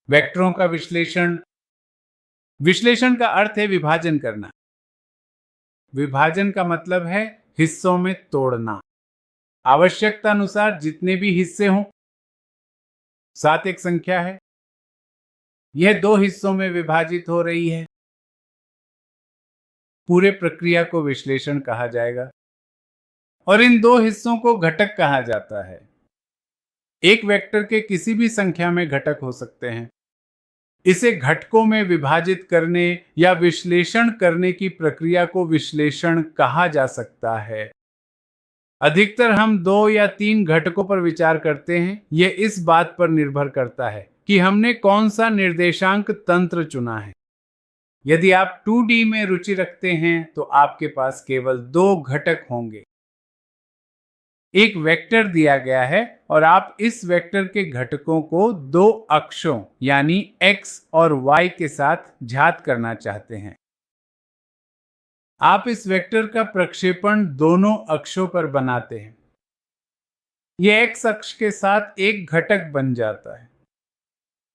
वेक्टरों का विश्लेषण। विश्लेषण का अर्थ है विभाजन करना। विभाजन का मतलब है हिस्सों में तोड़ना। आवश्यकता अनुसार जितने भी हिस्से हों, 7 एक संख्या है, यह 2 हिस्सों में विभाजित हो रही है। पूरे प्रक्रिया को विश्लेषण कहा जाएगा और इन 2 हिस्सों को घटक कहा जाता है। एक वेक्टर के किसी भी संख्या में घटक हो सकते हैं। इसे घटकों में विभाजित करने या विश्लेषण करने की प्रक्रिया को विश्लेषण कहा जा सकता है। अधिकतर हम 2 या 3 घटकों पर विचार करते हैं। यह इस बात पर निर्भर करता है कि हमने कौन सा निर्देशांक तंत्र चुना है। यदि आप 2D में रुचि रखते हैं तो आपके पास केवल 2 घटक होंगे। एक वेक्टर दिया गया है और आप इस वेक्टर के घटकों को 2 अक्षों यानी x और y के साथ ज्ञात करना चाहते हैं। आप इस वेक्टर का प्रक्षेपण दोनों अक्षों पर बनाते हैं। यह x अक्ष के साथ एक घटक बन जाता है,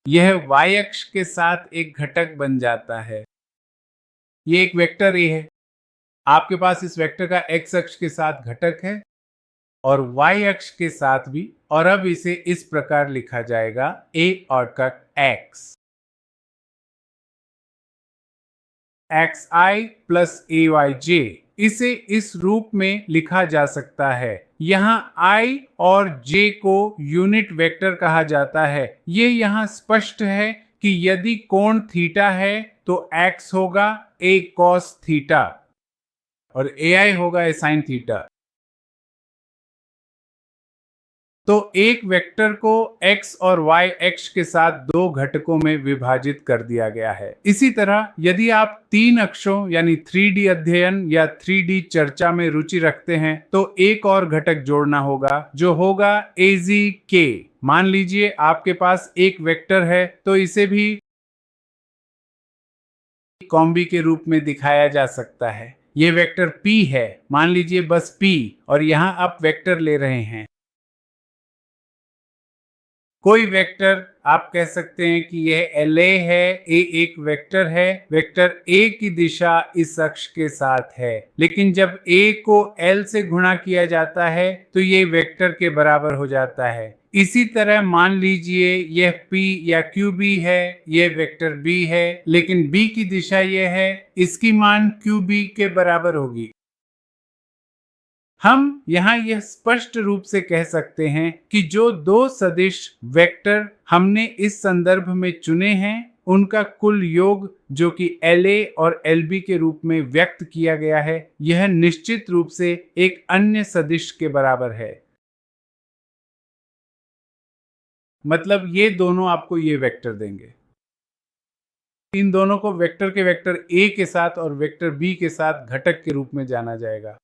यह y अक्ष के साथ एक घटक बन जाता है। यह एक वेक्टर A है। आपके पास इस वेक्टर का x अक्ष के साथ घटक है और y अक्ष के साथ भी, और अब इसे इस प्रकार लिखा जाएगा a और का x, xi प्लस ayj। इसे इस रूप में लिखा जा सकता है। यहाँ i और j को यूनिट वेक्टर कहा जाता है। ये यहाँ स्पष्ट है कि यदि कोण थीटा है तो x होगा a cos थीटा और ai होगा a sin थीटा। तो एक वेक्टर को x और y अक्ष के साथ 2 घटकों में विभाजित कर दिया गया है। इसी तरह यदि आप 3 अक्षों यानी 3D अध्ययन या 3D चर्चा में रुचि रखते हैं तो एक और घटक जोड़ना होगा जो होगा AZK। मान लीजिए आपके पास एक वेक्टर है तो इसे भी कॉम्बी के रूप में दिखाया जा सकता है। यह वेक्टर P है, मान लीजिए बस P, और यहाँ आप वेक्टर ले रहे हैं। कोई वेक्टर आप कह सकते हैं कि यह LA है। A एक वेक्टर है। वेक्टर A की दिशा इस अक्ष के साथ है, लेकिन जब A को L से गुणा किया जाता है तो ये वेक्टर के बराबर हो जाता है। इसी तरह मान लीजिए यह P या QB है, यह वेक्टर B है, लेकिन B की दिशा यह है, इसकी मान QB के बराबर होगी। हम यहाँ यह स्पष्ट रूप से कह सकते हैं कि जो 2 सदिश वेक्टर हमने इस संदर्भ में चुने हैं उनका कुल योग जो कि LA और LB के रूप में व्यक्त किया गया है, यह निश्चित रूप से एक अन्य सदिश के बराबर है। मतलब ये दोनों आपको ये वेक्टर देंगे। इन दोनों को वेक्टर के वेक्टर A के साथ और वेक्टर B के साथ घटक के रूप में जाना जाएगा।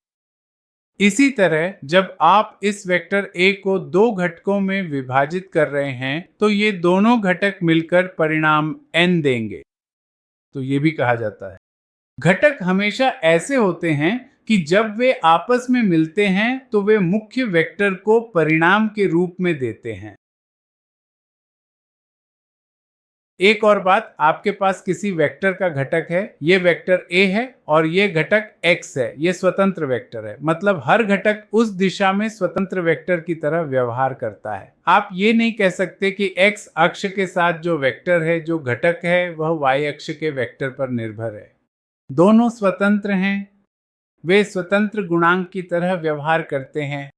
इसी तरह जब आप इस वेक्टर A को 2 घटकों में विभाजित कर रहे हैं तो ये दोनों घटक मिलकर परिणाम n देंगे। तो ये भी कहा जाता है घटक हमेशा ऐसे होते हैं कि जब वे आपस में मिलते हैं तो वे मुख्य वेक्टर को परिणाम के रूप में देते हैं। एक और बात, आपके पास किसी वेक्टर का घटक है, ये वेक्टर A है और ये घटक x है, ये स्वतंत्र वेक्टर है। मतलब हर घटक उस दिशा में स्वतंत्र वेक्टर की तरह व्यवहार करता है। आप ये नहीं कह सकते कि x अक्ष के साथ जो वेक्टर है, जो घटक है, वह y अक्ष के वेक्टर पर निर्भर है। दोनों स्वतंत्र हैं, वे स्वतंत्र गुणांक की तरह व्यवहार करते हैं।